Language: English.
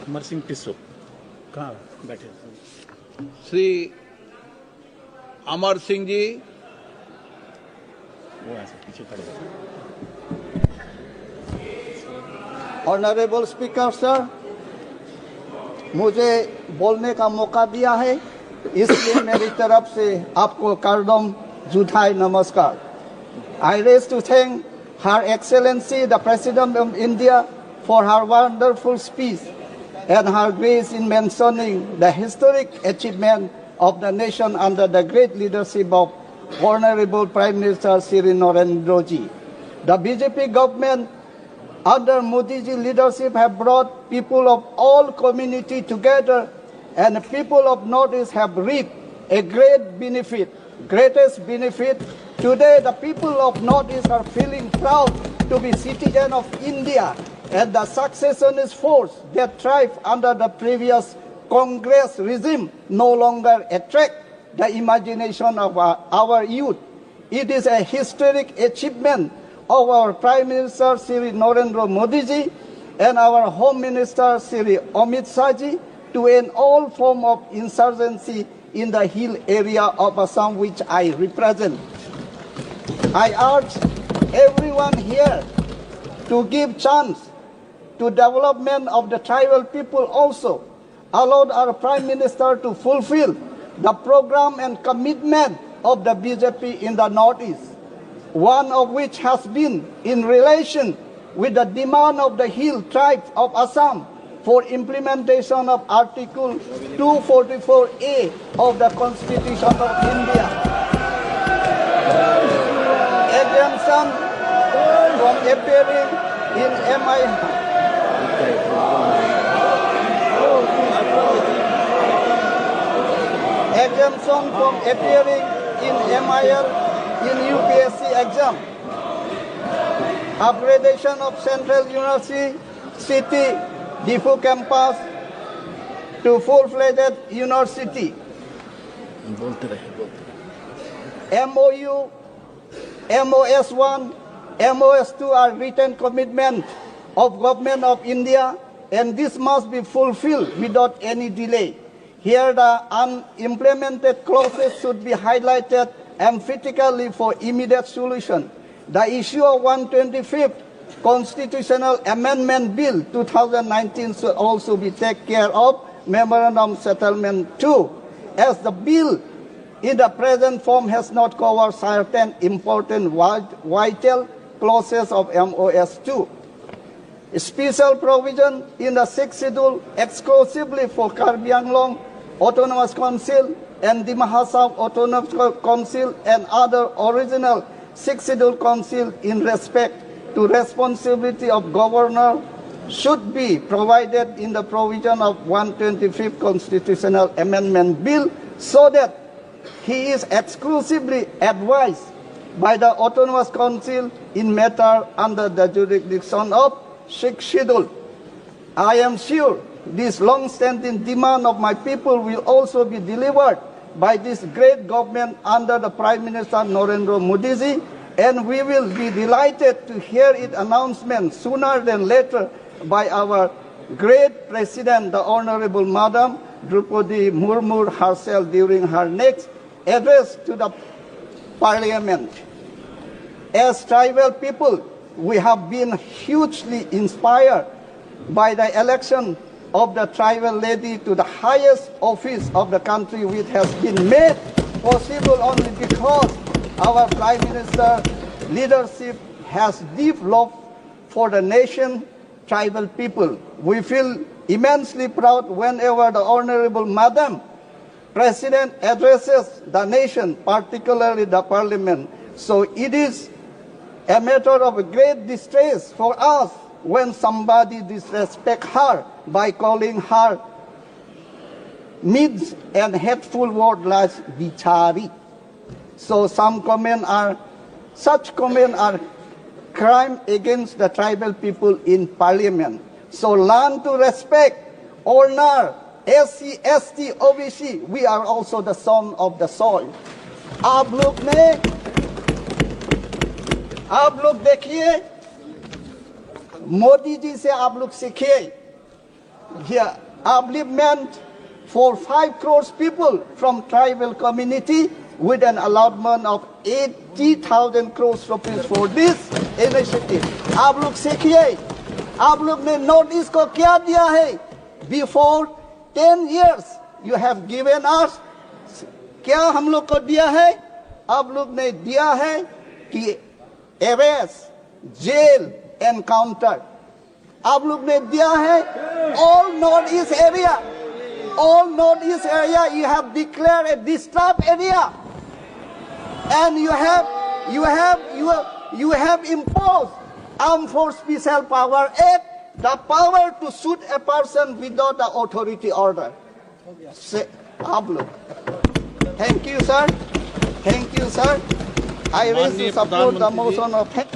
अमरसिंह टिस्सो कहाँ बैठे? श्री अमर सिंह जी, वो ऐसे पीछे खड़े हैं। ऑनरेबल स्पीकर सर, मुझे बोलने का मौका दिया है, इसलिए मेरी तरफ से आपको कारदम जुथाई नमस्कार। I raise to thank Her Excellency the President of India for her wonderful speech and her grace in mentioning the historic achievement of the nation under the great leadership of Honorable Prime Minister Shri Narendra Ji. The BJP government under Modi ji leadership have brought people of all community together, and the people of Northeast have reaped a greatest benefit. Today, the people of Northeast are feeling proud to be citizen of India, and the successionist force that thrived under the previous Congress regime no longer attract the imagination of our youth. It is a historic achievement of our Prime Minister Shri Narendra Modi ji and our Home Minister Shri Amit Shah ji to end all form of insurgency in the hill area of Assam, which I represent. I urge everyone here to give chance to development of the tribal people also. Allowed our Prime Minister to fulfill the program and commitment of the BJP in the Northeast, one of which has been in relation with the demand of the hill tribes of Assam for implementation of Article 244A of the Constitution of India. Exemption from appearing in exemption from appearing in MIL in UPSC exam. Upgradation of Central University City Difu campus to full-fledged university. MOU, MOS1, MOS2 are written commitment of Government of India, and this must be fulfilled without any delay. Here the unimplemented clauses should be highlighted emphatically for immediate solution. The issue of 125th Constitutional Amendment Bill 2019 should also be taken care of. Memorandum Settlement 2, as the bill in the present form has not covered certain important vital clauses of MOS2. Special provision in the 6th schedule exclusively for Karbi Anglong Autonomous Council and Dimahasa South Autonomous Council and other original 6th schedule council in respect to responsibility of governor should be provided in the provision of 125th Constitutional Amendment Bill, so that he is exclusively advised by the Autonomous Council in matter under the jurisdiction of 6th schedule. I am sure this long-standing demand of my people will also be delivered by this great government under the Prime Minister Narendra Modi ji, and we will be delighted to hear its announcement sooner than later by our great President, the Honorable Madam Draupadi Murmu herself during her next address to the Parliament. As tribal people, we have been hugely inspired by the election of the tribal lady to the highest office of the country, which has been made possible only because our Prime Minister leadership has deep love for the nation, tribal people. We feel immensely proud whenever the Honorable Madam President addresses the nation, particularly the Parliament. So it is a matter of great distress for us when somebody disrespects her by calling her names and hateful words like bichari. So such comments are crime against the tribal people in Parliament. So learn to respect, honor SC, ST, OBC. We are also the son of the soil. आप लोग देखिए, मोदी जी से आप लोग सीखिए। here upliftment for 5 crores people from tribal community with an allotment of 80,000 crores rupees for this initiative. आप लोग सीखिए, आप लोग ने नोटिस को क्या दिया है? Before 10 years you have given us, क्या हम लोग को दिया है? आप लोग ने दिया है कि arrest, jail, encounter. आप लोग ने दिया है all northeast area. All northeast area you have declared a disturbed area, and you have imposed Armed Force Special Power Act, the power to shoot a person without the authority order. Say, आप लोग. Thank you, sir. Thank you, sir. I wish to support the motion of thank.